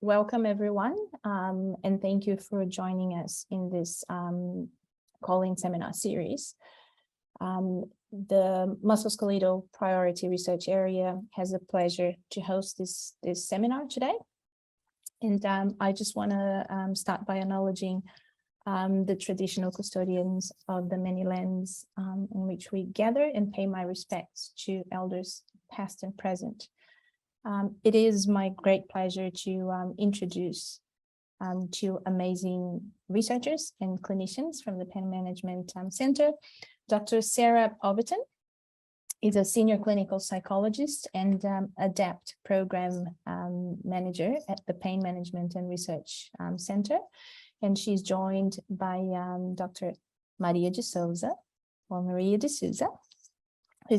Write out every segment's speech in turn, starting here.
welcome everyone, and thank you for joining us in this Kolling seminar series. The musculoskeletal priority research area has the pleasure to host this seminar today. And I just want to start by acknowledging the traditional custodians of the many lands in which we gather, and pay my respects to elders past and present. It is my great pleasure to introduce two amazing researchers and clinicians from the Pain Management Center. Dr. Sarah Overton is a senior clinical psychologist and ADAPT program manager at the Pain Management and Research Center. And she's joined by Dr. Maria de Sousa, who's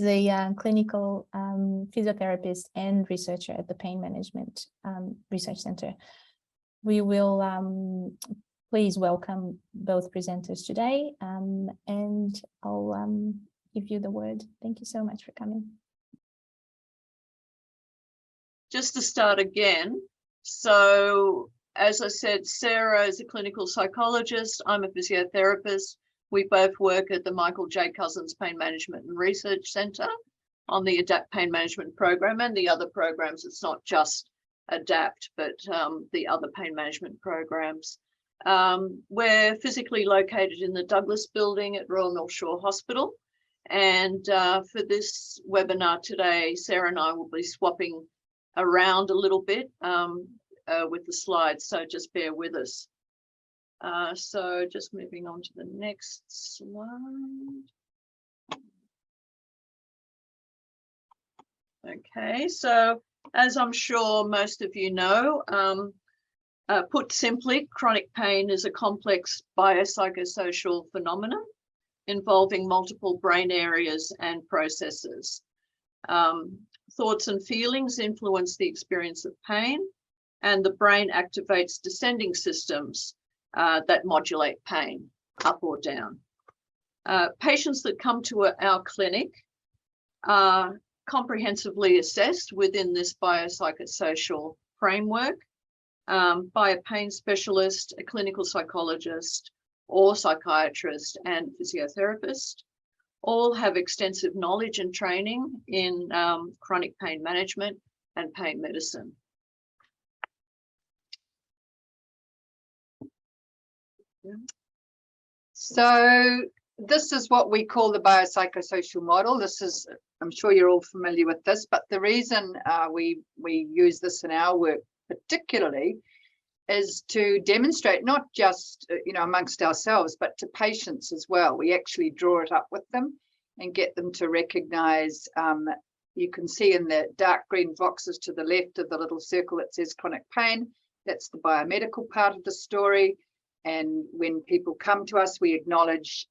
a clinical physiotherapist and researcher at the Pain Management Research Center. We will please welcome both presenters today, and I'll give you the word. Thank you so much for coming. Just to start again, so as I said, Sarah is a clinical psychologist. I'm a physiotherapist. We both work at the Michael J. Cousins Pain Management and Research Center on the ADAPT Pain Management Program and the other programs. It's not just ADAPT, but the other pain management programs. We're physically located in the Douglas building at Royal North Shore Hospital. And for this webinar today, Sarah and I will be swapping around a little bit with the slides, so just bear with us. So just moving on to the next slide. Okay, so as I'm sure most of you know, put simply, chronic pain is a complex biopsychosocial phenomenon involving multiple brain areas and processes. Thoughts and feelings influence the experience of pain, and the brain activates descending systems that modulate pain up or down. Patients that come to our clinic are comprehensively assessed within this biopsychosocial framework by a pain specialist, a clinical psychologist, or psychiatrist and physiotherapist. All have extensive knowledge and training in chronic pain management and pain medicine. So this is what we call the biopsychosocial model. This is, I'm sure you're all familiar with this, but the reason we use this in our work particularly is to demonstrate not just amongst ourselves, but to patients as well. We actually draw it up with them and get them to recognize. You can see in the dark green boxes to the left of the little circle that says chronic pain. That's the biomedical part of the story. And when people come to us, we acknowledge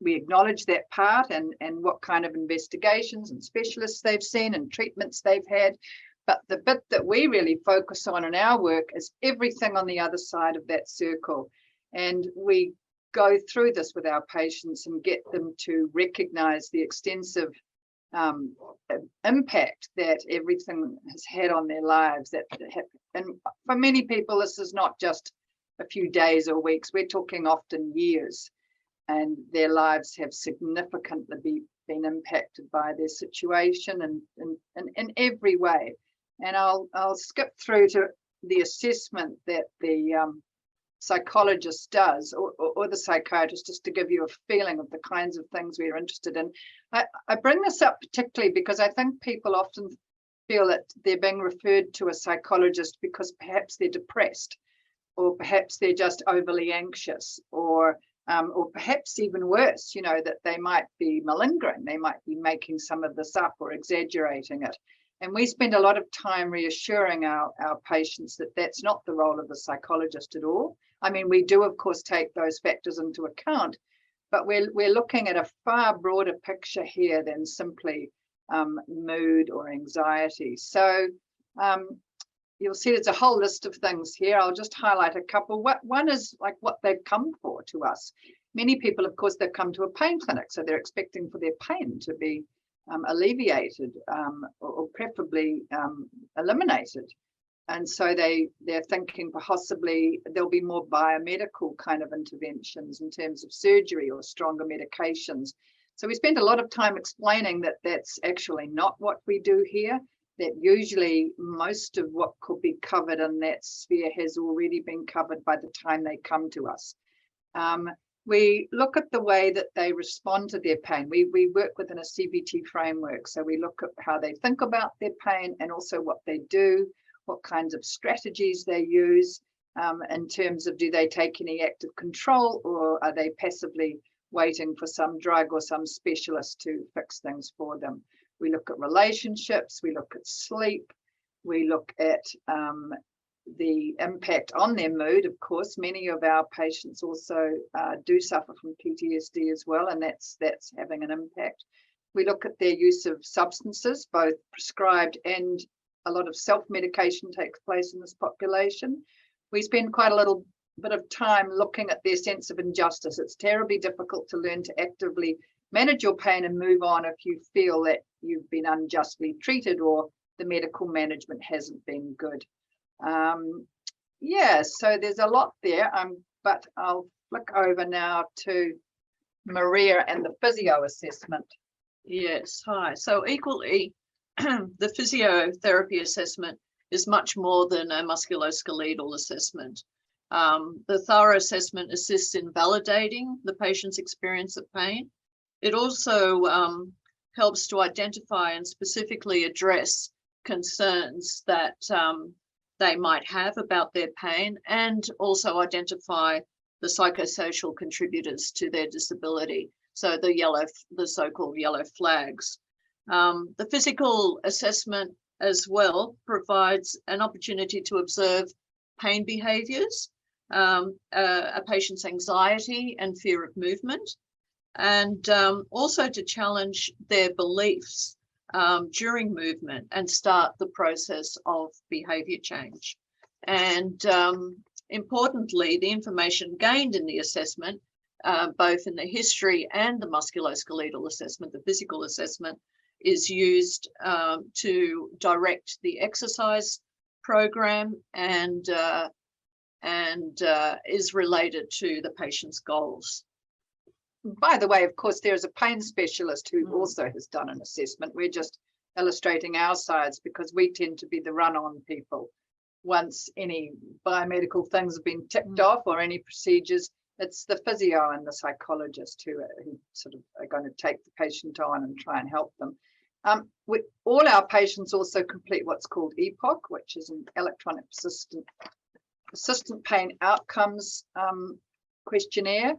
that part and what kind of investigations and specialists they've seen and treatments they've had. But the bit that we really focus on in our work is everything on the other side of that circle. And we go through this with our patients and get them to recognize the extensive impact that everything has had on their lives. And for many people, this is not just a few days or weeks. We're talking often years, and their lives have significantly been impacted by their situation and in every way. And I'll skip through to the assessment that the psychologist does or the psychiatrist, just to give you a feeling of the kinds of things we're interested in. I bring this up particularly because I think people often feel that they're being referred to a psychologist because perhaps they're depressed, or perhaps they're just overly anxious, or perhaps even worse, that they might be malingering, they might be making some of this up or exaggerating it. And we spend a lot of time reassuring our patients that that's not the role of the psychologist at all. I mean, we do, of course, take those factors into account, but we're looking at a far broader picture here than simply mood or anxiety. So you'll see there's a whole list of things here. I'll just highlight a couple. One is like what they've come for to us. Many people, of course, they've come to a pain clinic, so they're expecting for their pain to be alleviated or preferably eliminated. And so they're thinking possibly there'll be more biomedical kind of interventions in terms of surgery or stronger medications. So we spend a lot of time explaining that that's actually not what we do here, that usually most of what could be covered in that sphere has already been covered by the time they come to us. We look at the way that they respond to their pain. We work within a CBT framework. So we look at how they think about their pain and also what they do, what kinds of strategies they use in terms of, do they take any active control, or are they passively waiting for some drug or some specialist to fix things for them. We look at relationships, we look at sleep, we look at the impact on their mood. Of course, many of our patients also do suffer from PTSD as well, and that's having an impact. We look at their use of substances, both prescribed and a lot of self-medication takes place in this population. We spend quite a little bit of time looking at their sense of injustice. It's terribly difficult to learn to actively manage your pain and move on if you feel that you've been unjustly treated or the medical management hasn't been good. Yeah, so there's a lot there, but I'll flick over now to Maria and the physio assessment. Yes, hi. So equally, the physiotherapy assessment is much more than a musculoskeletal assessment. The thorough assessment assists in validating the patient's experience of pain. It also helps to identify and specifically address concerns that they might have about their pain, and also identify the psychosocial contributors to their disability. So the so-called yellow flags. The physical assessment as well provides an opportunity to observe pain behaviors, a patient's anxiety and fear of movement, and also to challenge their beliefs during movement and start the process of behavior change. And importantly, the information gained in the assessment, both in the history and the musculoskeletal assessment, the physical assessment, is used to direct the exercise program and is related to the patient's goals. By the way, of course, there's a pain specialist who also has done an assessment. We're just illustrating our sides because we tend to be the run-on people. Once any biomedical things have been ticked off or any procedures, it's the physio and the psychologist who sort of are going to take the patient on and try and help them. All our patients also complete what's called EPOC, which is an electronic persistent pain outcomes questionnaire.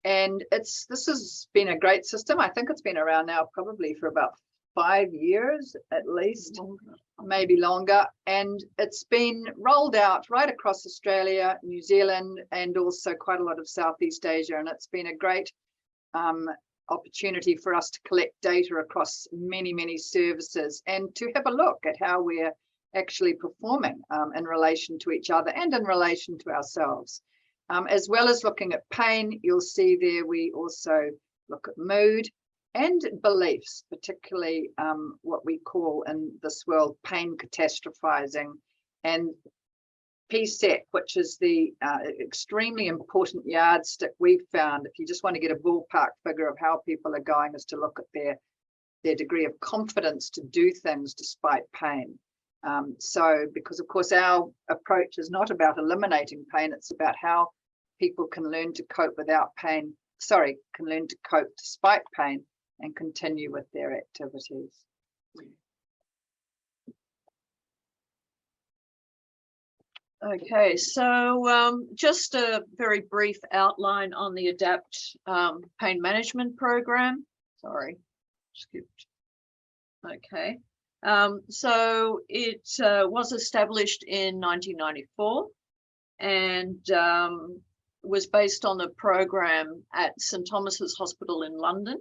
And this has been a great system. I think it's been around now probably for about 5 years at least, maybe longer. And it's been rolled out right across Australia, New Zealand, and also quite a lot of Southeast Asia. And it's been a great opportunity for us to collect data across many, many services and to have a look at how we're actually performing in relation to each other and in relation to ourselves. As well as looking at pain, you'll see there we also look at mood and beliefs, particularly what we call in this world pain catastrophizing, and PSEC, which is the extremely important yardstick we've found. If you just want to get a ballpark figure of how people are going, is to look at their degree of confidence to do things despite pain. So because of course our approach is not about eliminating pain, it's about how people can learn to cope without pain, can learn to cope despite pain and continue with their activities. Okay, so just a very brief outline on the ADAPT pain management program. Sorry, skipped. Okay, so it was established in 1994 and was based on a program at St Thomas's Hospital in London.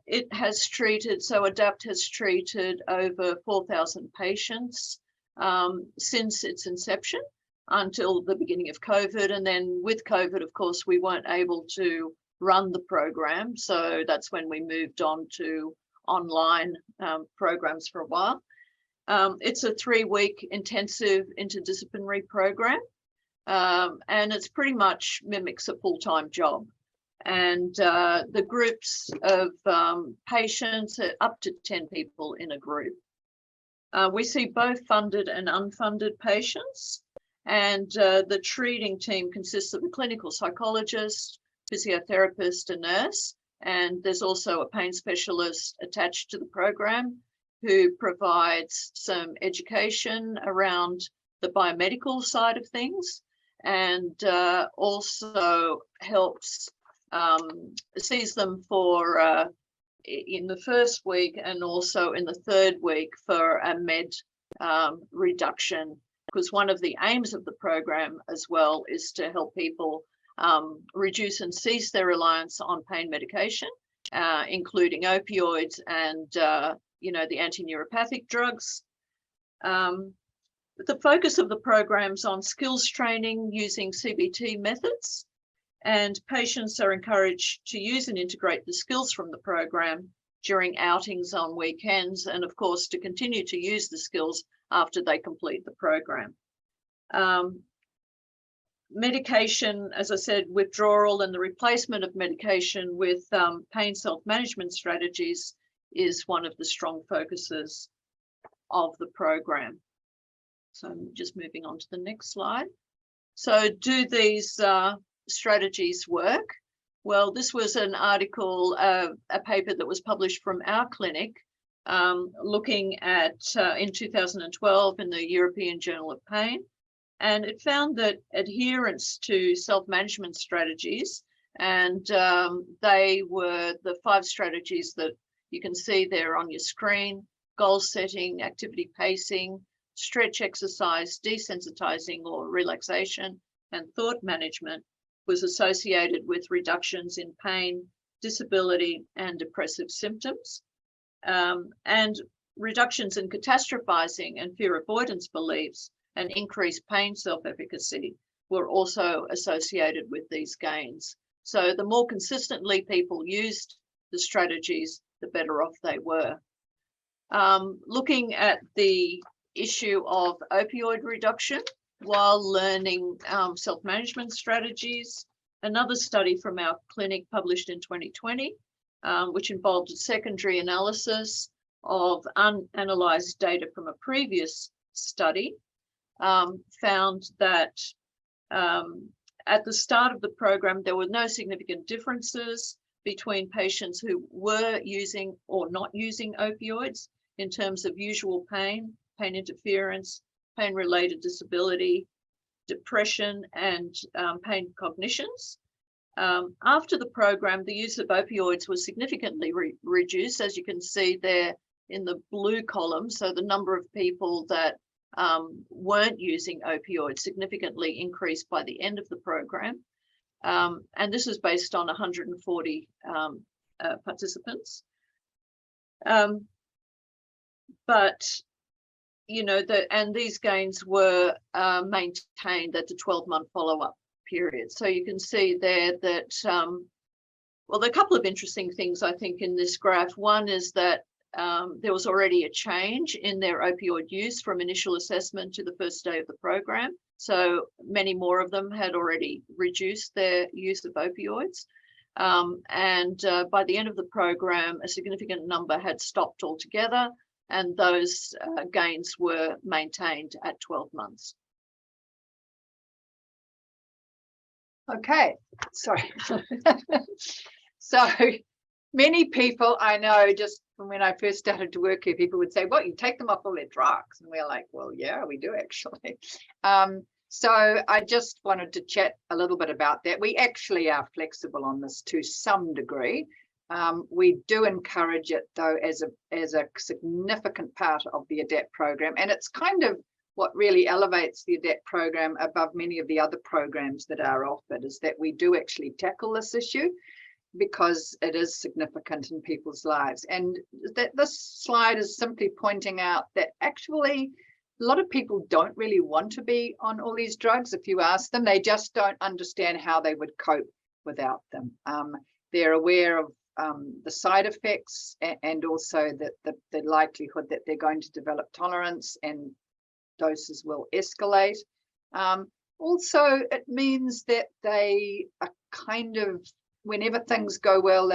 It has treated, so ADAPT has treated over 4,000 patients since its inception until the beginning of COVID. And then with COVID, of course, we weren't able to run the program. So that's when we moved on to online programs for a while. It's a 3-week intensive interdisciplinary program, and it's pretty much mimics a full-time job. And the groups of patients are up to 10 people in a group. We see both funded and unfunded patients, and the treating team consists of a clinical psychologist, physiotherapist, a nurse, and there's also a pain specialist attached to the program who provides some education around the biomedical side of things, and also helps, sees them for in the first week and also in the 3rd week for a med reduction, because one of the aims of the program as well is to help people reduce and cease their reliance on pain medication, including opioids and the anti-neuropathic drugs. The focus of the program's on skills training using CBT methods, and patients are encouraged to use and integrate the skills from the program during outings on weekends, and of course to continue to use the skills after they complete the program. Medication, as I said, withdrawal and the replacement of medication with pain self-management strategies is one of the strong focuses of the program. So I'm just moving on to the next slide. So do these strategies work? Well, this was an article, a paper that was published from our clinic, looking at in 2012 in the European Journal of Pain, and it found that adherence to self-management strategies, and they were the 5 strategies that you can see there on your screen: goal setting, activity pacing, stretch exercise, desensitizing or relaxation, and thought management, was associated with reductions in pain, disability, and depressive symptoms. And reductions in catastrophizing and fear avoidance beliefs and increased pain self-efficacy were also associated with these gains. So the more consistently people used the strategies, the better off they were. Looking at the issue of opioid reduction while learning self-management strategies, another study from our clinic published in 2020, which involved a secondary analysis of unanalyzed data from a previous study, found that at the start of the program, there were no significant differences between patients who were using or not using opioids in terms of usual pain, pain interference, pain-related disability, depression, and pain cognitions. After the program, the use of opioids was significantly reduced, as you can see there in the blue column. So the number of people that weren't using opioids significantly increased by the end of the program. And this is based on 140 participants. But and these gains were maintained at the 12-month follow-up period. So you can see there that, well, there are a couple of interesting things, I think, in this graph. One is that there was already a change in their opioid use from initial assessment to the first day of the program. So many more of them had already reduced their use of opioids. And by the end of the program, a significant number had stopped altogether, and those gains were maintained at 12 months. Okay, sorry. So many people I know, just from when I first started to work here, people would say, well, you take them off all their drugs. And we're like, well, yeah, we do actually. So I just wanted to chat a little bit about that. We actually are flexible on this to some degree. We do encourage it, though, as a significant part of the ADAPT program. And it's kind of what really elevates the ADAPT program above many of the other programs that are offered, is that we do actually tackle this issue because it is significant in people's lives. And that this slide is simply pointing out that actually a lot of people don't really want to be on all these drugs. If you ask them, they just don't understand how they would cope without them. They're aware of the side effects and also the likelihood that they're going to develop tolerance and doses will escalate. Also, it means that they are kind of, whenever things go well,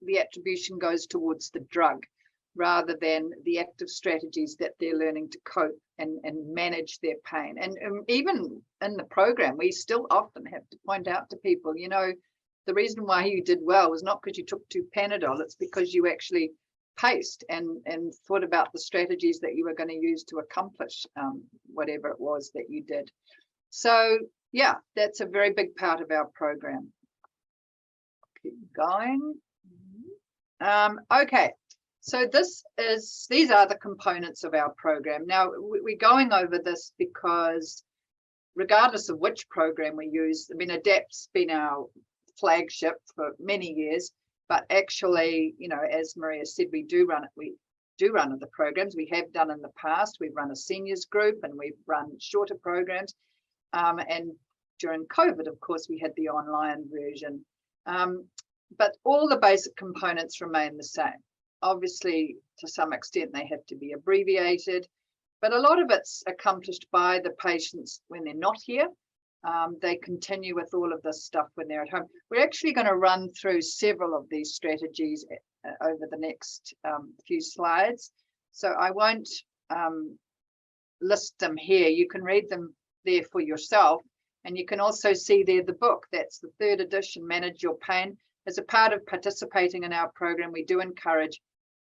the attribution goes towards the drug rather than the active strategies that they're learning to cope and manage their pain. And even in the program, we still often have to point out to people, you know, the reason why you did well was not because you took 2 Panadol, it's because you actually paced and thought about the strategies that you were going to use to accomplish whatever it was that you did. So yeah, that's a very big part of our program. Keep going. Okay, so these are the components of our program. Now we're going over this because regardless of which program we use, I mean, ADAPT's been our flagship for many years, but actually, you know, as Maria said, we do run other programs. We have done in the past. We've run a seniors group and we've run shorter programs. And during COVID, of course, we had the online version. But all the basic components remain the same. Obviously, to some extent, they have to be abbreviated, but a lot of it's accomplished by the patients when they're not here. They continue with all of this stuff when they're at home. We're actually going to run through several of these strategies over the next few slides. So I won't list them here. You can read them there for yourself. And you can also see there the book. That's the 3rd edition, Manage Your Pain. As a part of participating in our program, we do encourage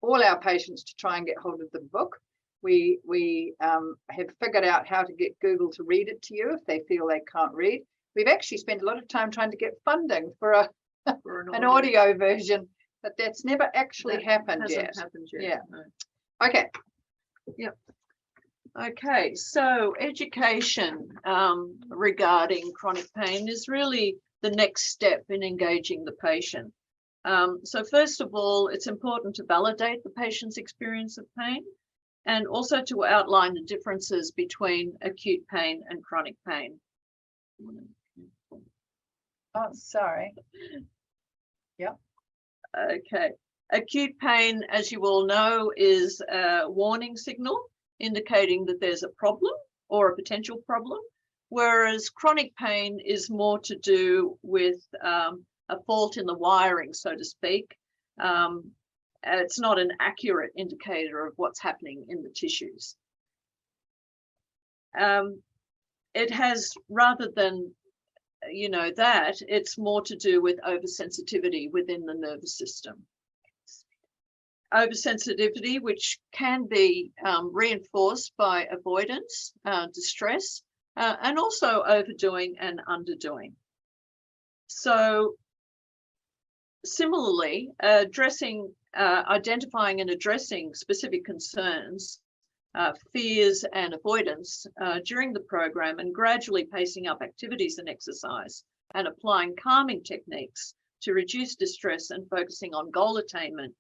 all our patients to try and get hold of the book. We have figured out how to get Google to read it to you if they feel they can't read. We've actually spent a lot of time trying to get funding for an audio version, but that's never actually happened yet. Yeah. No. Okay. Yep. Okay, so education regarding chronic pain is really the next step in engaging the patient. So first of all, it's important to validate the patient's experience of pain and also to outline the differences between acute pain and chronic pain. Oh, sorry. Yep. Okay. Acute pain, as you all know, is a warning signal indicating that there's a problem or a potential problem, whereas chronic pain is more to do with a fault in the wiring, so to speak. It's not an accurate indicator of what's happening in the tissues. It has, rather than, you know, that, it's more to do with oversensitivity within the nervous system. Oversensitivity, which can be reinforced by avoidance, distress, and also overdoing and underdoing. So similarly, identifying and addressing specific concerns, fears and avoidance during the program, and gradually pacing up activities and exercise and applying calming techniques to reduce distress and focusing on goal attainment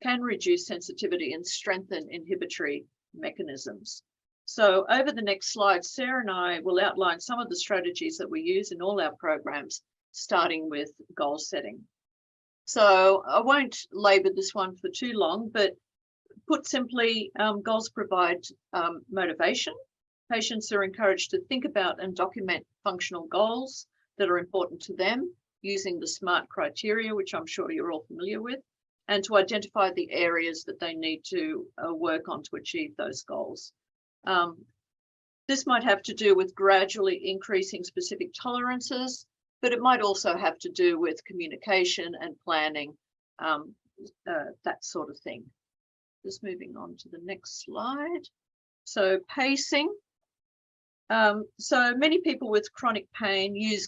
can reduce sensitivity and strengthen inhibitory mechanisms. So over the next slide, Sarah and I will outline some of the strategies that we use in all our programs, starting with goal setting. So I won't labor this one for too long, but put simply, goals provide motivation. Patients are encouraged to think about and document functional goals that are important to them using the SMART criteria, which I'm sure you're all familiar with, and to identify the areas that they need to work on to achieve those goals. This might have to do with gradually increasing specific tolerances, but it might also have to do with communication and planning, that sort of thing. Just moving on to the next slide. So pacing. So many people with chronic pain use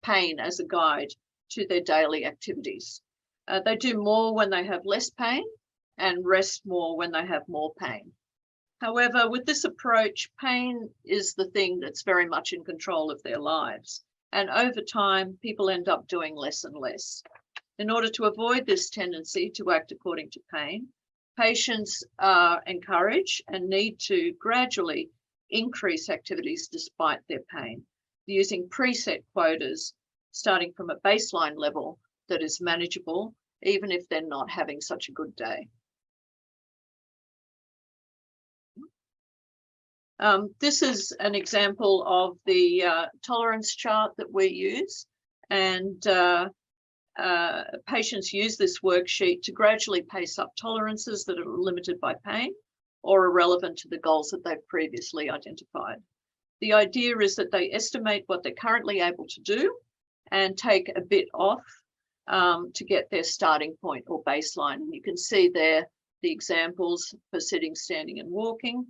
pain as a guide to their daily activities. They do more when they have less pain and rest more when they have more pain. However, with this approach, pain is the thing that's very much in control of their lives. And over time, people end up doing less and less. In order to avoid this tendency to act according to pain, patients are encouraged and need to gradually increase activities despite their pain, using preset quotas starting from a baseline level that is manageable even if they're not having such a good day. This is an example of the tolerance chart that we use, and patients use this worksheet to gradually pace up tolerances that are limited by pain or are relevant to the goals that they've previously identified. The idea is that they estimate what they're currently able to do and take a bit off to get their starting point or baseline. And you can see there the examples for sitting, standing, and walking.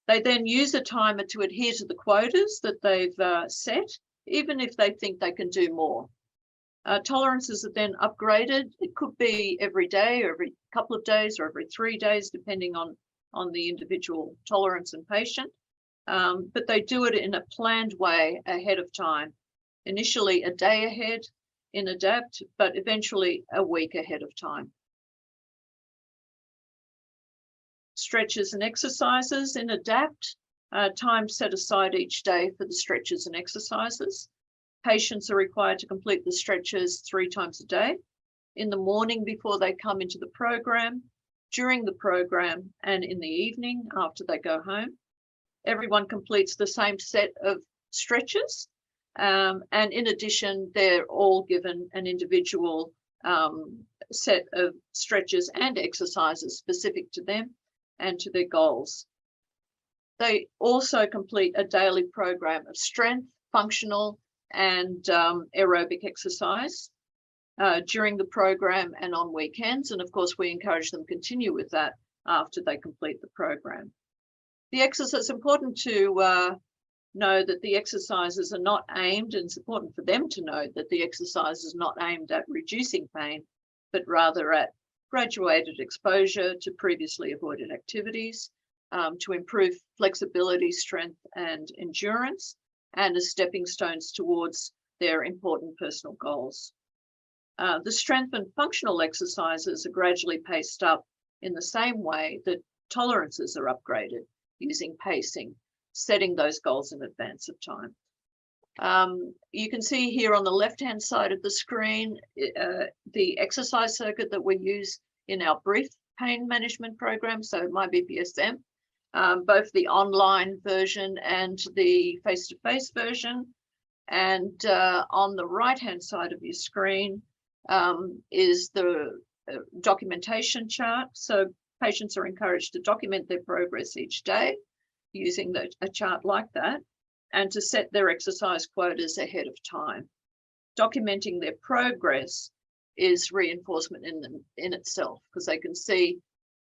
They then use a timer to adhere to the quotas that they've set, even if they think they can do more. Tolerances are then upgraded. It could be every day or every couple of days or every 3 days, depending on the individual tolerance and patient. But they do it in a planned way ahead of time. Initially a day ahead in ADAPT, but eventually a week ahead of time. Stretches and exercises in ADAPT, time set aside each day for the stretches and exercises. Patients are required to complete the stretches 3 times a day, in the morning before they come into the program, during the program, and in the evening after they go home. Everyone completes the same set of stretches, and in addition, they're all given an individual set of stretches and exercises specific to them and to their goals. They also complete a daily program of strength, functional, and aerobic exercise during the program and on weekends. And of course, we encourage them to continue with that after they complete the program. The exercise, it's important to know that the exercises are not aimed, and it's important for them to know that the exercise is not aimed at reducing pain, but rather at graduated exposure to previously avoided activities, to improve flexibility, strength, and endurance, and as stepping stones towards their important personal goals. The strength and functional exercises are gradually paced up in the same way that tolerances are upgraded, using pacing, setting those goals in advance of time. You can see here on the left-hand side of the screen, the exercise circuit that we use in our brief pain management program, so My BPSM, both the online version and the face-to-face version. And on the right-hand side of your screen is the documentation chart. So patients are encouraged to document their progress each day using a chart like that, and to set their exercise quotas ahead of time. Documenting their progress is reinforcement in itself, because they can see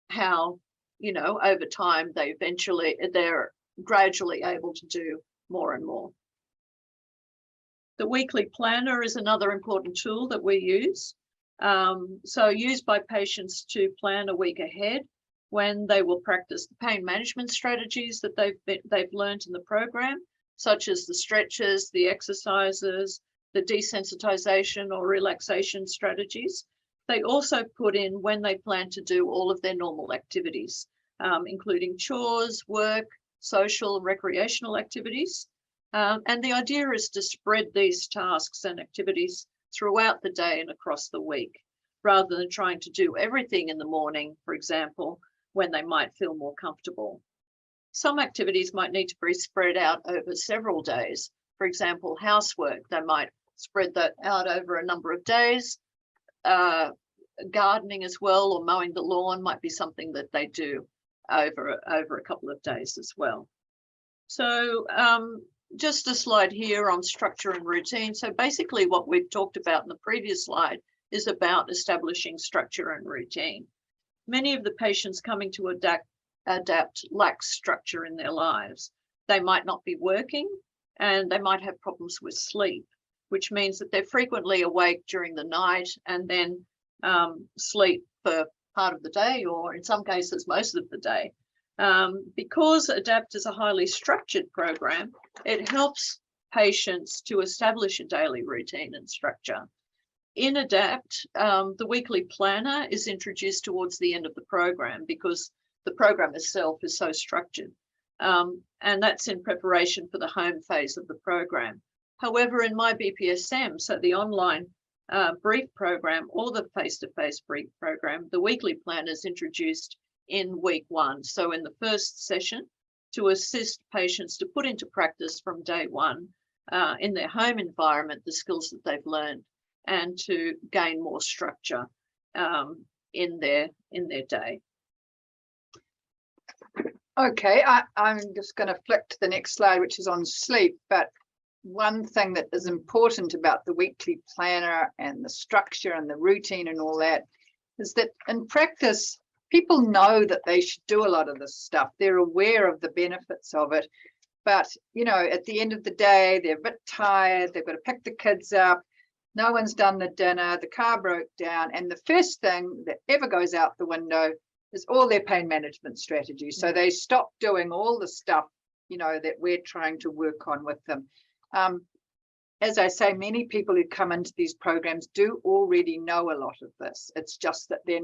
how, you know, over time they're gradually able to do more and more. The weekly planner is another important tool that we use. So used by patients to plan a week ahead when they will practice the pain management strategies that they've learned in the program, such as the stretches, the exercises, the desensitization or relaxation strategies. They also put in when they plan to do all of their normal activities, including chores, work, social, recreational activities. And the idea is to spread these tasks and activities throughout the day and across the week, rather than trying to do everything in the morning, for example, when they might feel more comfortable. Some activities might need to be spread out over several days. For example, housework, they might spread that out over a number of days. Gardening as well, or mowing the lawn, might be something that they do over a couple of days as well. So just a slide here on structure and routine. So basically what we've talked about in the previous slide is about establishing structure and routine. Many of the patients coming to ADAPT lack structure in their lives. They might not be working, and they might have problems with sleep, which means that they're frequently awake during the night and then sleep for part of the day, or in some cases most of the day. Because ADAPT is a highly structured program, it helps patients to establish a daily routine and structure. In ADAPT, the weekly planner is introduced towards the end of the program because the program itself is so structured. And that's in preparation for the home phase of the program. However, in My BPSM, so the online brief program or the face-to-face brief program, the weekly plan is introduced in week 1. So in the first session, to assist patients to put into practice from day 1 in their home environment the skills that they've learned, and to gain more structure in their day. Okay, I'm just going to flick to the next slide, which is on sleep. But one thing that is important about the weekly planner and the structure and the routine and all that is that in practice, people know that they should do a lot of this stuff. They're aware of the benefits of it. But, you know, at the end of the day, they're a bit tired. They've got to pick the kids up. No one's done the dinner. The car broke down. And the first thing that ever goes out the window is all their pain management strategies. So they stop doing all the stuff, you know, that we're trying to work on with them. As I say, many people who come into these programs do already know a lot of this. It's just that they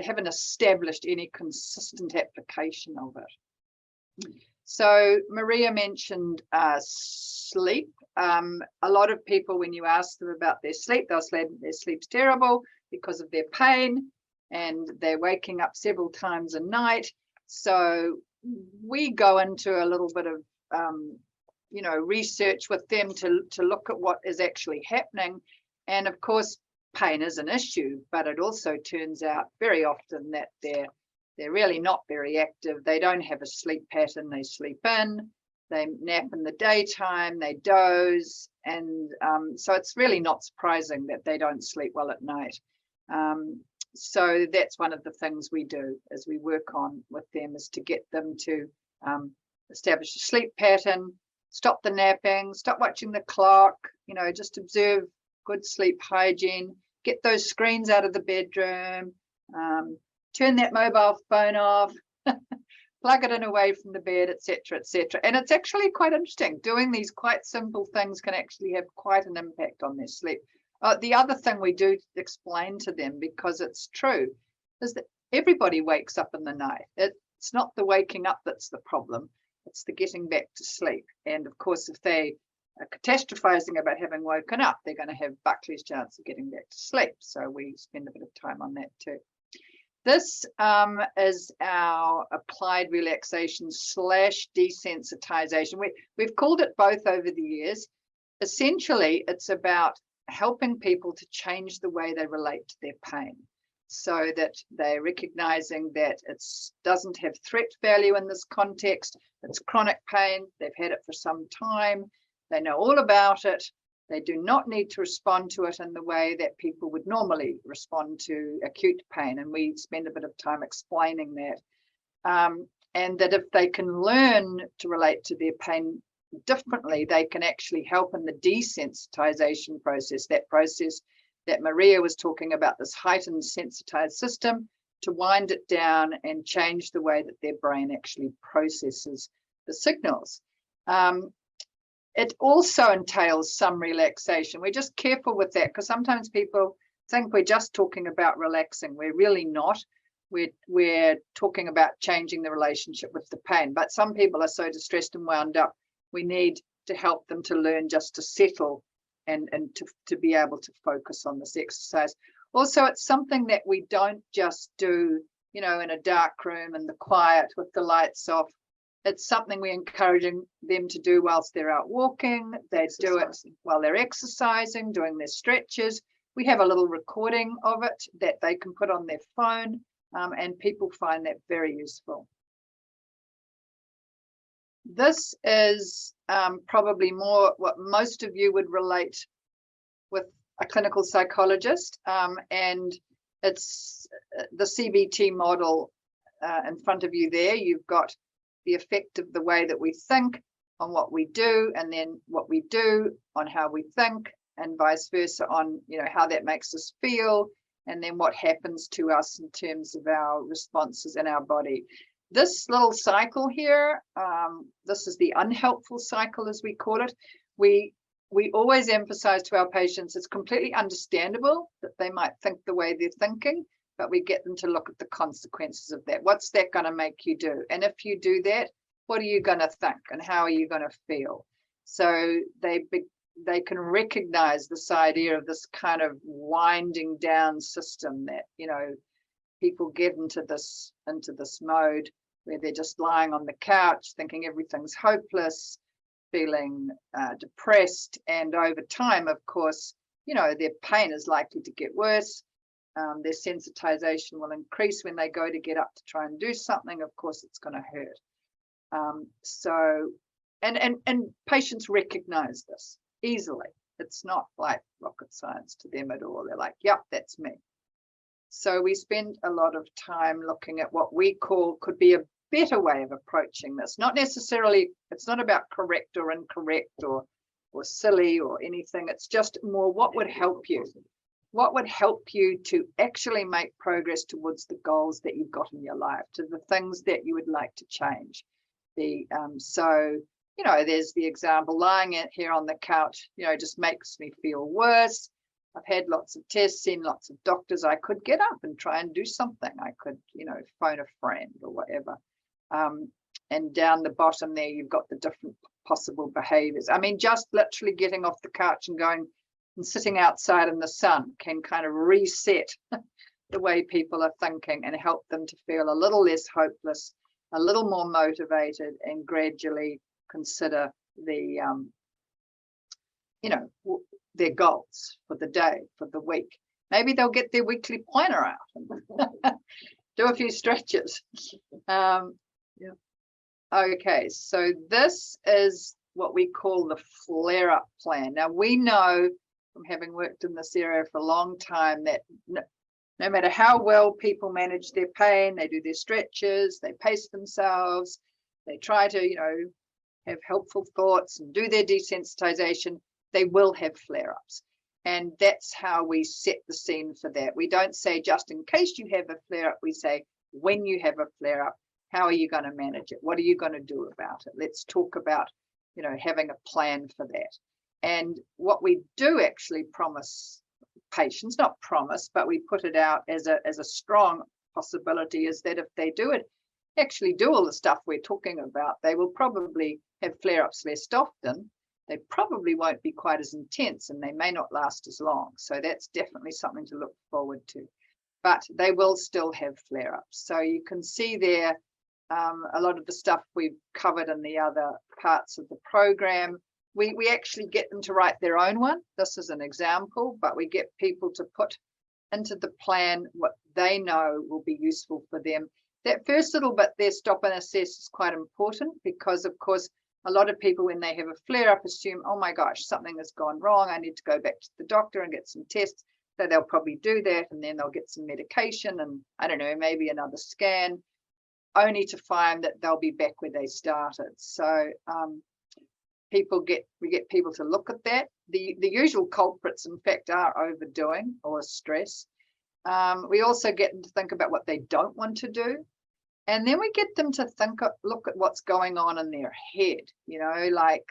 haven't established any consistent application of it. So Maria mentioned sleep. A lot of people, when you ask them about their sleep, they'll say their sleep's terrible because of their pain, and they're waking up several times a night. So we go into a little bit of you know, research with them to look at what is actually happening. And of course, pain is an issue, but it also turns out very often that they're really not very active. They don't have a sleep pattern. They sleep in, they nap in the daytime, they doze. And so it's really not surprising that they don't sleep well at night. So that's one of the things we do as we work on with them, is to get them to establish a sleep pattern, stop the napping, stop watching the clock, you know, just observe good sleep hygiene, get those screens out of the bedroom, turn that mobile phone off, plug it in away from the bed, etc., etc. And it's actually quite interesting. Doing these quite simple things can actually have quite an impact on their sleep. The other thing we do explain to them, because it's true, is that everybody wakes up in the night. It's not the waking up that's the problem. It's the getting back to sleep. And of course, if they are catastrophizing about having woken up, they're going to have Buckley's chance of getting back to sleep. So we spend a bit of time on that too. This is our applied relaxation / desensitization. We've called it both over the years. Essentially, it's about helping people to change the way they relate to their pain, so that they're recognizing that it doesn't have threat value in this context. It's chronic pain. They've had it for some time. They know all about it. They do not need to respond to it in the way that people would normally respond to acute pain. And we spend a bit of time explaining that. And that if they can learn to relate to their pain differently, they can actually help in the desensitization process, that process that Maria was talking about, this heightened sensitized system, to wind it down and change the way that their brain actually processes the signals. It also entails some relaxation. We're just careful with that, because sometimes people think we're just talking about relaxing. We're really not. We're talking about changing the relationship with the pain. But some people are so distressed and wound up, we need to help them to learn just to settle and to be able to focus on this exercise. Also, it's something that we don't just do, you know, in a dark room in the quiet with the lights off. It's something we're encouraging them to do whilst they're out walking. They do it while they're exercising, doing their stretches. We have a little recording of it that they can put on their phone, and people find that very useful. This is probably more what most of you would relate with a clinical psychologist, and it's the CBT model in front of you there. You've got the effect of the way that we think on what we do, and then what we do on how we think, and vice versa on, you know, how that makes us feel, and then what happens to us in terms of our responses in our body. This little cycle here, this is the unhelpful cycle, as we call it. We always emphasize to our patients, it's completely understandable that they might think the way they're thinking, but we get them to look at the consequences of that. What's that going to make you do? And if you do that, what are you going to think, and how are you going to feel? So they they can recognize this idea of this kind of winding down system that, you know, people get into this mode where they're just lying on the couch thinking everything's hopeless, feeling depressed, and over time, of course, you know, their pain is likely to get worse. Their sensitization will increase when they go to get up to try and do something. Of course, it's going to hurt. So patients recognize this easily. It's not like rocket science to them at all. They're like, yep, that's me. So we spend a lot of time looking at what we call could be a better way of approaching this. Not necessarily, it's not about correct or incorrect or silly or anything. It's just more what would help you. What would help you to actually make progress towards the goals that you've got in your life, to the things that you would like to change. So, you know, there's the example, lying here on the couch, you know, just makes me feel worse. I've had lots of tests, seen lots of doctors. I could get up and try and do something. I could, you know, phone a friend or whatever. And down the bottom there, you've got the different possible behaviors. I mean, just literally getting off the couch and going and sitting outside in the sun can kind of reset the way people are thinking and help them to feel a little less hopeless, a little more motivated, and gradually consider the, you know, their goals for the day, for the week. Maybe they'll get their weekly planner out and do a few stretches. Yeah. Okay, so this is what we call the flare-up plan. Now, we know from having worked in this area for a long time that no matter how well people manage their pain, they do their stretches, they pace themselves, they try to, you know, have helpful thoughts and do their desensitization, they will have flare-ups. And that's how we set the scene for that. We don't say just in case you have a flare-up, we say when you have a flare-up, how are you going to manage it? What are you going to do about it? Let's talk about, you know, having a plan for that. And what we do actually promise patients, not promise, but we put it out as a strong possibility, is that if they do it, actually do all the stuff we're talking about, they will probably have flare-ups less often. They probably won't be quite as intense, and they may not last as long. So that's definitely something to look forward to. But they will still have flare-ups. So you can see there a lot of the stuff we've covered in the other parts of the program. We actually get them to write their own one. This is an example, but we get people to put into the plan what they know will be useful for them. That first little bit there, stop and assess, is quite important because, of course, a lot of people, when they have a flare-up, assume, oh my gosh, something has gone wrong. I need to go back to the doctor and get some tests. So they'll probably do that, and then they'll get some medication and, I don't know, maybe another scan, only to find that they'll be back where they started. So we get people to look at that. The usual culprits, in fact, are overdoing or stress. We also get them to think about what they don't want to do. And then we get them to look at what's going on in their head, you know, like,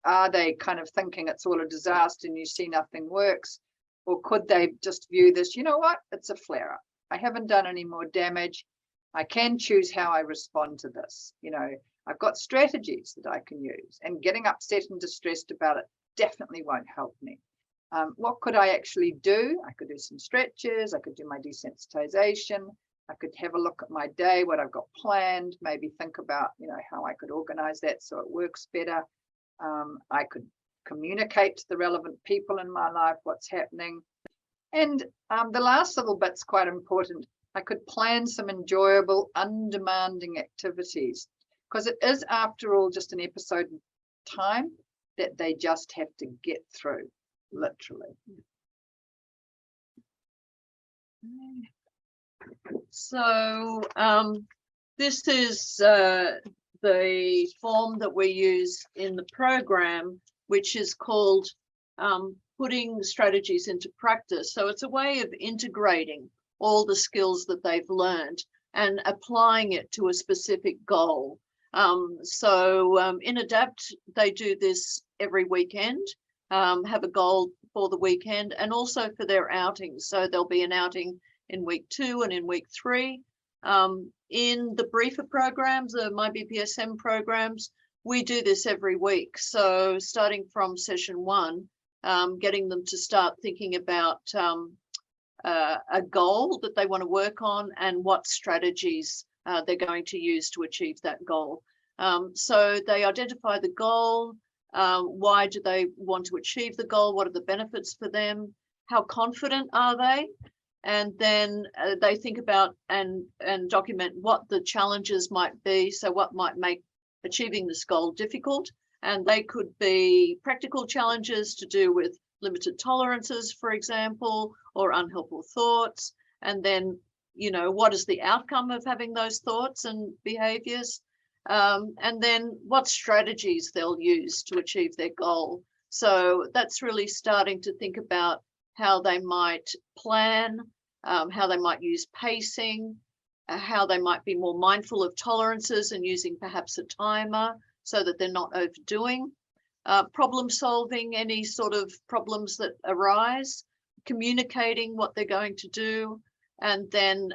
are they kind of thinking it's all a disaster and you see nothing works? Or could they just view this, you know what, it's a flare-up. I haven't done any more damage. I can choose how I respond to this. You know, I've got strategies that I can use, and getting upset and distressed about it definitely won't help me. What could I actually do? I could do some stretches. I could do my desensitization. I could have a look at my day, what I've got planned, maybe think about, you know, how I could organize that so it works better. I could communicate to the relevant people in my life what's happening. And the last little bit's quite important. I could plan some enjoyable, undemanding activities, because it is, after all, just an episode in time that they just have to get through, literally. So this is the form that we use in the program, which is called putting strategies into practice. So it's a way of integrating all the skills that they've learned and applying it to a specific goal. In ADAPT, they do this every weekend, have a goal for the weekend and also for their outings. So there'll be an outing in week 2 and in week 3. In the briefer programs, the My BPSM programs, we do this every week. So starting from session 1, getting them to start thinking about a goal that they want to work on and what strategies they're going to use to achieve that goal. So they identify the goal, why do they want to achieve the goal, what are the benefits for them, how confident are they, and then they think about and document what the challenges might be, so what might make achieving this goal difficult. And they could be practical challenges to do with limited tolerances, for example, or unhelpful thoughts. And then, you know, what is the outcome of having those thoughts and behaviors? And then what strategies they'll use to achieve their goal. So that's really starting to think about how they might plan, how they might use pacing, how they might be more mindful of tolerances and using perhaps a timer so that they're not overdoing. Problem solving, any sort of problems that arise, communicating what they're going to do, and then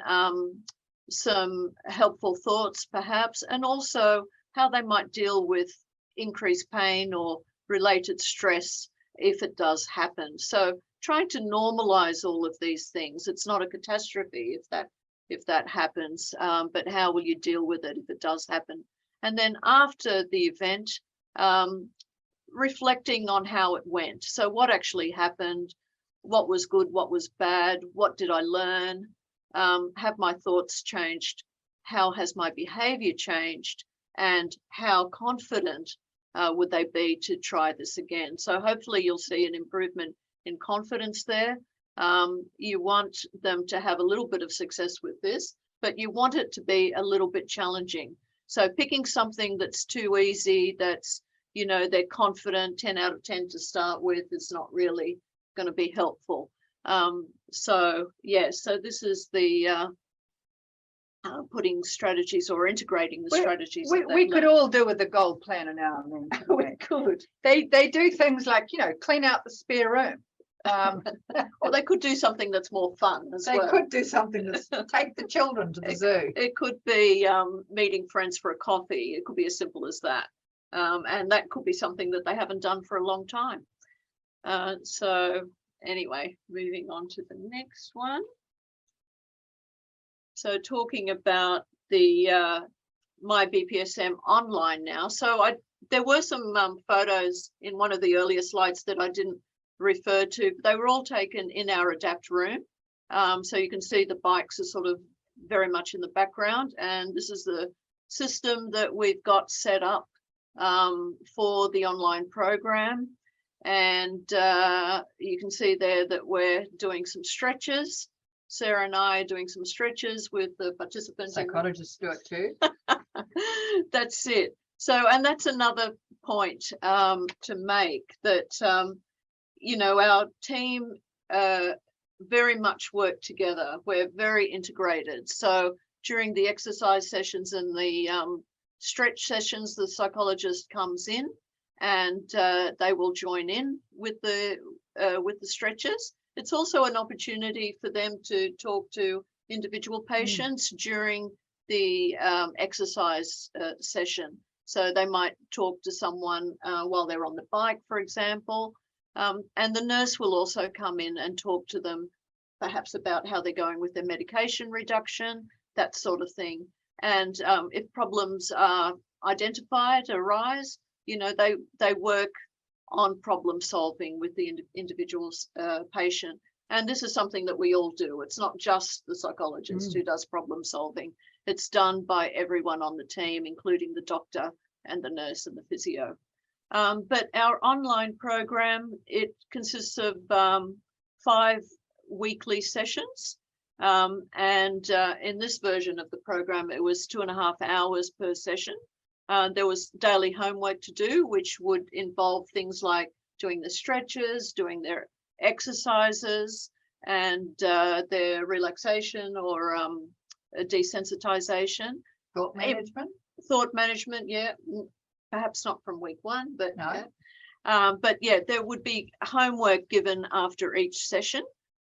some helpful thoughts perhaps, and also how they might deal with increased pain or related stress if it does happen. So trying to normalize all of these things. It's not a catastrophe if that happens, but how will you deal with it if it does happen? And then after the event, reflecting on how it went. So what actually happened, what was good, what was bad, what did I learn? Have my thoughts changed? How has my behavior changed? And how confident would they be to try this again? So hopefully you'll see an improvement in confidence there. You want them to have a little bit of success with this, but you want it to be a little bit challenging. So picking something that's too easy, that's, you know, they're confident, 10 out of 10 to start with, is not really going to be helpful. So yeah, so this is the putting strategies or integrating the strategies. We could all do with a goal planner now and then. We could. They do things like, you know, clean out the spare room. Or they could do something that's more fun as well. They could do something that's take the children to the zoo. It could be meeting friends for a coffee. It could be as simple as that. And that could be something that they haven't done for a long time. So anyway, moving on to the next one. So talking about the My BPSM online now. So there were some photos in one of the earlier slides that I didn't refer to, but they were all taken in our Adapt room. So you can see the bikes are sort of very much in the background, and this is the system that we've got set up for the online program. And you can see there that we're doing some stretches. Sarah and I are doing some stretches with the participants. Psychologists do it too. That's it. So, and that's another point to make, that you know, our team very much work together. We're very integrated. So during the exercise sessions and the stretch sessions, the psychologist comes in and they will join in with the stretches. It's also an opportunity for them to talk to individual patients during the exercise session. So they might talk to someone while they're on the bike, for example. And the nurse will also come in and talk to them, perhaps about how they're going with their medication reduction, that sort of thing. And if problems are identified, arise, you know, they work on problem solving with the individual's patient. And this is something that we all do. It's not just the psychologist who does problem solving. It's done by everyone on the team, including the doctor and the nurse and the physio. But our online program, it consists of 5 weekly sessions. And in this version of the program, it was 2.5 hours per session. There was daily homework to do, which would involve things like doing the stretches, doing their exercises, and their relaxation or desensitization. Thought management. Thought management, yeah. Perhaps not from week 1, but no. But yeah, there would be homework given after each session.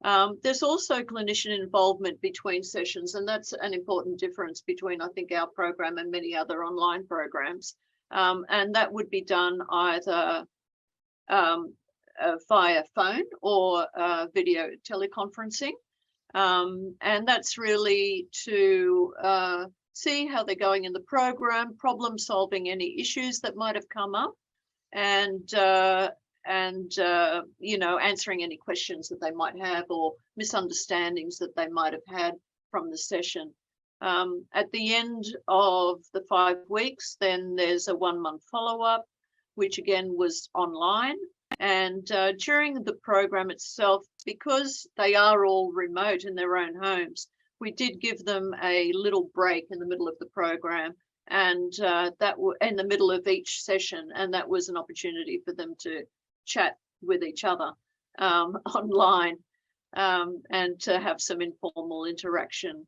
There's also clinician involvement between sessions, and that's an important difference between, I think, our program and many other online programs. And that would be done either via phone or video teleconferencing. And that's really to see how they're going in the program, problem solving any issues that might have come up, and you know, answering any questions that they might have or misunderstandings that they might have had from the session. At the end of the 5 weeks, then there's a 1-month follow-up, which again was online. And during the program itself, because they are all remote in their own homes, we did give them a little break in the middle of the program, and that in the middle of each session, and that was an opportunity for them to chat with each other online, and to have some informal interaction.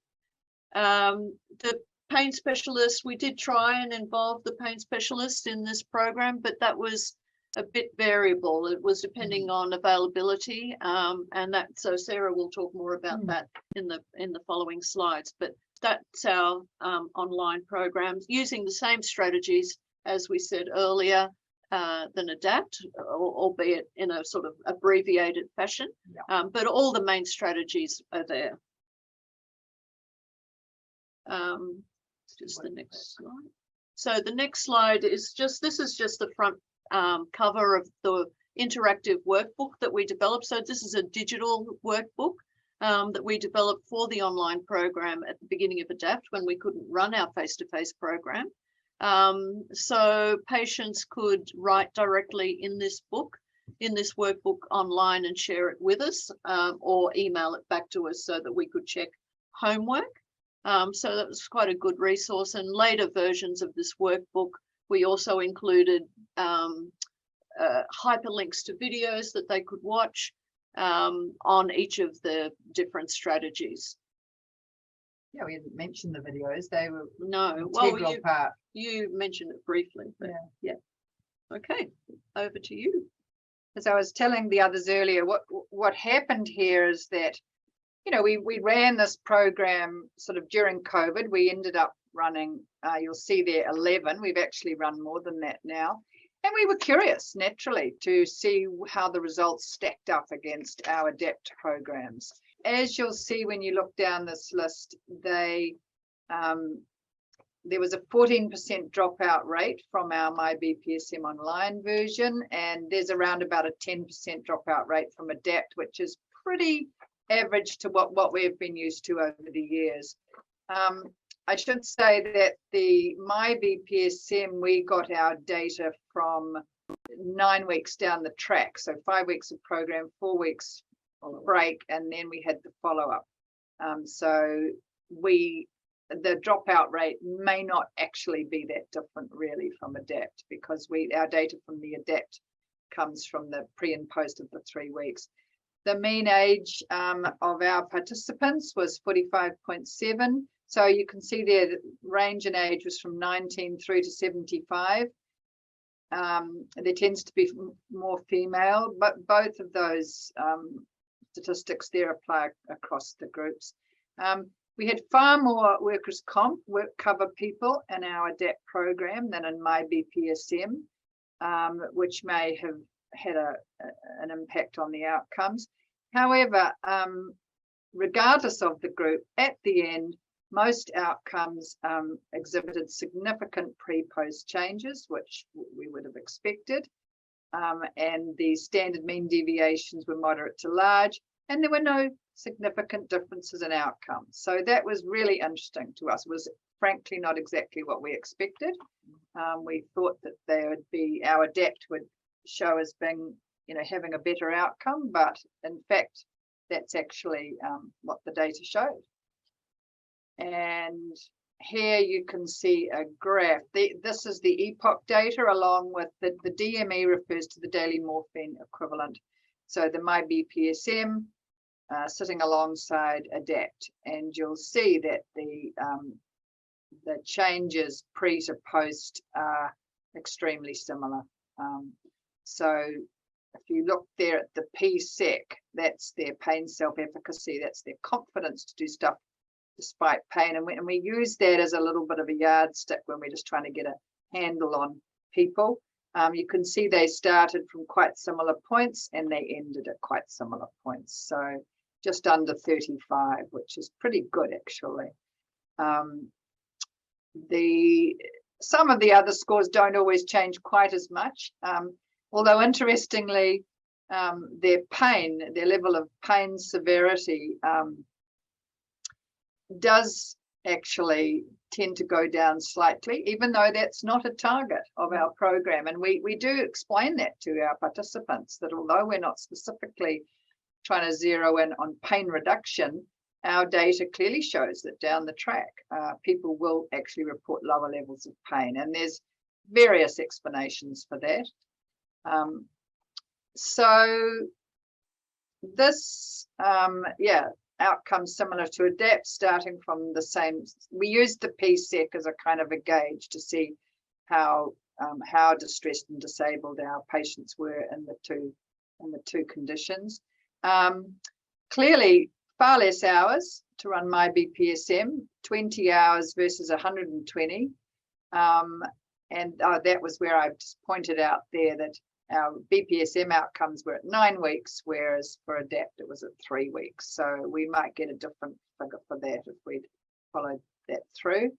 The pain specialist, we did try and involve the pain specialist in this program, but that was a bit variable. It was depending on availability, and that, so Sarah will talk more about that in the following slides. But that's our online programs using the same strategies as we said earlier, than ADAPT, albeit in a sort of abbreviated fashion. Yeah. But all the main strategies are there. Just the next slide. So the next slide is just, this is just the front cover of the interactive workbook that we developed. So this is a digital workbook that we developed for the online program at the beginning of ADAPT when we couldn't run our face-to-face program. So patients could write directly in this book, in this workbook online, and share it with us, or email it back to us so that we could check homework. So that was quite a good resource. And later versions of this workbook, we also included hyperlinks to videos that they could watch on each of the different strategies. Yeah, we didn't mention the videos. They were integral part. You mentioned it briefly, but yeah. Okay, over to you. As I was telling the others earlier, what happened here is that, you know, we ran this program sort of during COVID. We ended up running, you'll see there, 11. We've actually run more than that now. And we were curious, naturally, to see how the results stacked up against our ADAPT programs. As you'll see when you look down this list, there was a 14% dropout rate from our MyBPSM online version, and there's around about a 10% dropout rate from ADAPT, which is pretty average to what we've been used to over the years. I should say that the MyBPSM, we got our data from 9 weeks down the track, so 5 weeks of program, 4 weeks break, and then we had the follow-up. So the dropout rate may not actually be that different really from ADAPT, because our data from the ADAPT comes from the pre and post of the 3 weeks. The mean age of our participants was 45.7. So you can see there the range in age was from 19 through to 75. There tends to be more female, but both of those statistics there apply across the groups. We had far more workers' comp work cover people in our ADAPT program than in MyBPSM, which may have had an impact on the outcomes. However, regardless of the group, at the end, most outcomes exhibited significant pre-post changes, which we would have expected. And the standard mean deviations were moderate to large, and there were no significant differences in outcomes. So that was really interesting to us. It was frankly not exactly what we expected. We thought that our ADAPT would show as being, you know, having a better outcome, but in fact, that's actually what the data showed. And here you can see a graph. This is the EPOC data, along with the DME refers to the daily morphine equivalent. So the MyBPSM sitting alongside ADAPT, and you'll see that the changes pre to post are extremely similar. So if you look there at the PSEC, that's their pain self-efficacy, that's their confidence to do stuff despite pain, and we use that as a little bit of a yardstick when we're just trying to get a handle on people. You can see they started from quite similar points and they ended at quite similar points. So just under 35, which is pretty good actually. Some of the other scores don't always change quite as much, although interestingly, their level of pain severity does actually tend to go down slightly, even though that's not a target of our program. And we do explain that to our participants, that although we're not specifically trying to zero in on pain reduction, our data clearly shows that down the track, people will actually report lower levels of pain. And there's various explanations for that. So this, outcomes similar to ADAPT, starting from the same. We used the PSEC as a kind of a gauge to see how distressed and disabled our patients were in the two conditions. Clearly, far less hours to run my BPSM, 20 hours versus 120. That was where I just pointed out there that our BPSM outcomes were at 9 weeks, whereas for ADAPT it was at 3 weeks. So we might get a different figure for that if we'd followed that through.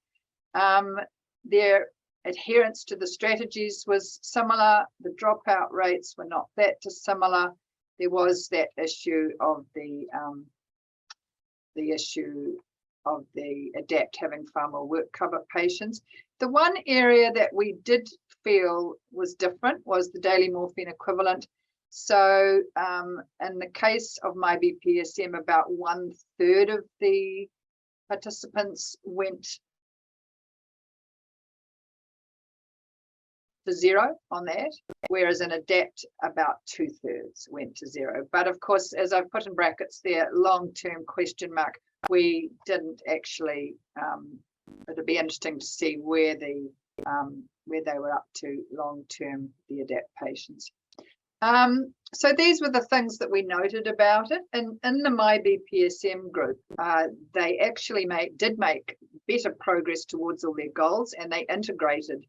Their adherence to the strategies was similar. The dropout rates were not that dissimilar. There was that issue of the ADAPT having far more work cover patients. The one area that we did feel was different was the daily morphine equivalent. So in the case of my BPSM, about 1/3 of the participants went to 0 on that, whereas in ADAPT about 2/3 went to 0. But of course, as I've put in brackets there, long-term question mark, we didn't actually, it'd be interesting to see where they were up to long-term, the ADAPT patients. So these were the things that we noted about it. And in the My BPSM group, they actually did make better progress towards all their goals, and they integrated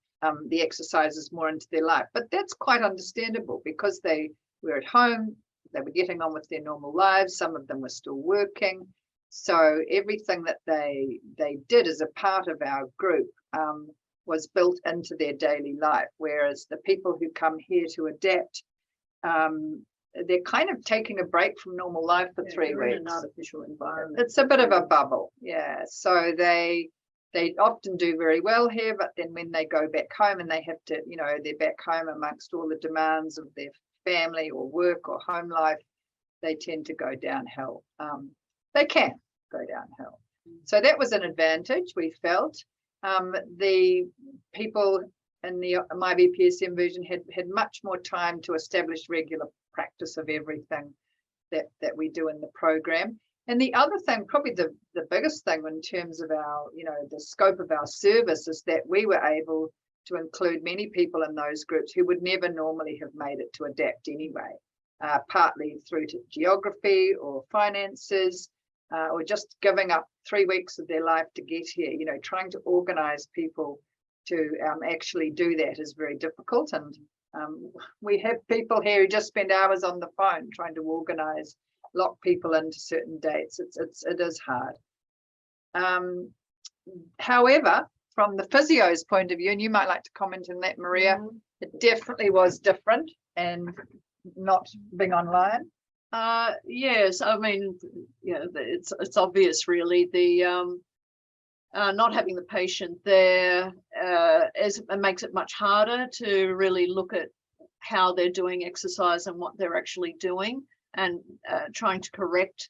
the exercises more into their life. But that's quite understandable because they were at home, they were getting on with their normal lives, some of them were still working. So everything that they did as a part of our group was built into their daily life, whereas the people who come here to ADAPT, they're kind of taking a break from normal life for 3 weeks. In an artificial environment. It's a bit of a bubble, yeah. So they often do very well here, but then when they go back home and they have to, they're back home amongst all the demands of their family or work or home life, they tend to go downhill. They can go downhill. So that was an advantage, we felt. The people in the My BPSM version had much more time to establish regular practice of everything that we do in the program. And the other thing, probably the biggest thing in terms of our, the scope of our service, is that we were able to include many people in those groups who would never normally have made it to ADAPT anyway, partly through to geography or finances, or just giving up 3 weeks of their life to get here. Trying to organize people to actually do that is very difficult. And we have people here who just spend hours on the phone trying to organize, lock people into certain dates. It is hard. However, from the physio's point of view, and you might like to comment on that, Maria, it definitely was different, and not being online. Yes, I mean, it's obvious really. The not having the patient there it makes it much harder to really look at how they're doing exercise and what they're actually doing, and trying to correct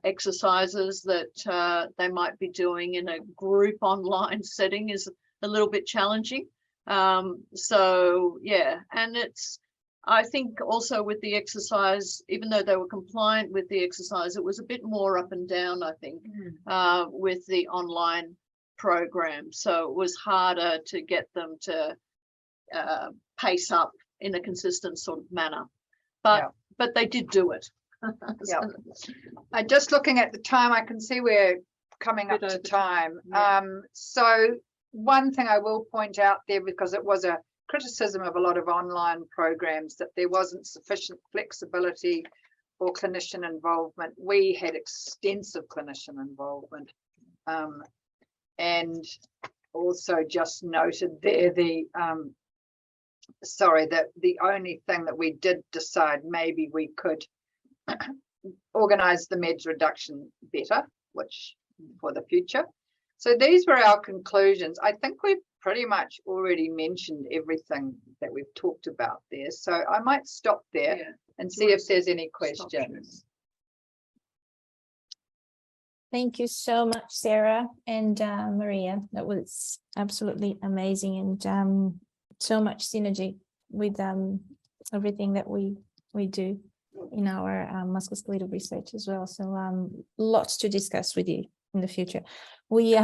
exercises that they might be doing in a group online setting is a little bit challenging. So yeah, and I think also with the exercise, even though they were compliant with the exercise, it was a bit more up and down, I think, with the online program. So it was harder to get them to pace up in a consistent sort of manner. But they did do it. Just looking at the time, I can see we're coming up to time. So one thing I will point out there, because it was a criticism of a lot of online programs that there wasn't sufficient flexibility or clinician involvement. We had extensive clinician involvement, and also just noted there the the only thing that we did decide maybe we could organize the meds reduction better, which for the future. So these were our conclusions. I think we've pretty much already mentioned everything that we've talked about there. So I might stop there and see if there's any questions. Thank you so much, Sarah and Maria. That was absolutely amazing, and so much synergy with everything that we do in our musculoskeletal research as well. So lots to discuss with you in the future. We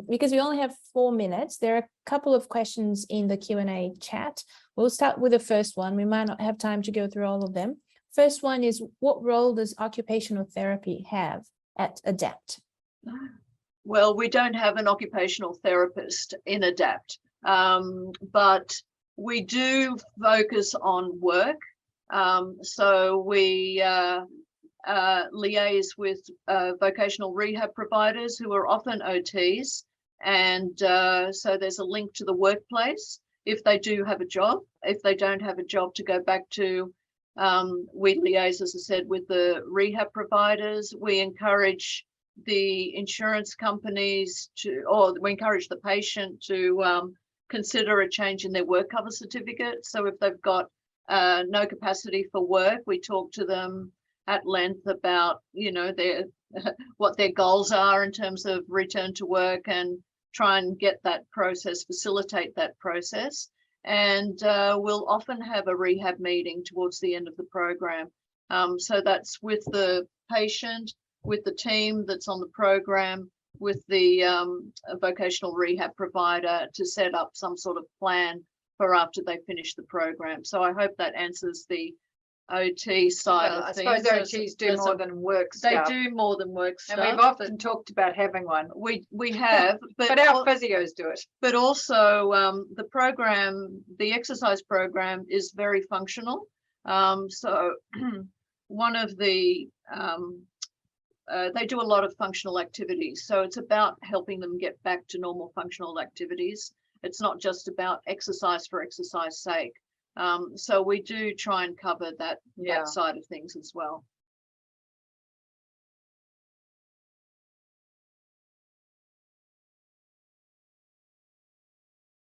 because we only have 4 minutes, there are a couple of questions in the Q&A chat. We'll start with the first one. We might not have time to go through all of them. First one is, what role does occupational therapy have at ADAPT? Well, we don't have an occupational therapist in ADAPT, but we do focus on work. So we liaise with vocational rehab providers who are often OTs, and so there's a link to the workplace if they do have a job. If they don't have a job to go back to, we liaise, as I said, with the rehab providers. We encourage the insurance companies to, or we encourage the patient to consider a change in their work cover certificate. So if they've got no capacity for work, we talk to them at length about, you know, their what their goals are in terms of return to work, and try and get that process, facilitate that process. And we'll often have a rehab meeting towards the end of the program. So that's with the patient, with the team that's on the program, with the vocational rehab provider, to set up some sort of plan for after they finish the program. So I hope that answers the OT side of things. I suppose OTs do more than work stuff. They do more than work stuff. And we've often talked about having one. We have, but our physios do it. But also the program, the exercise program, is very functional. So one of the they do a lot of functional activities. So it's about helping them get back to normal functional activities. It's not just about exercise for exercise sake. So we do try and cover that side of things as well.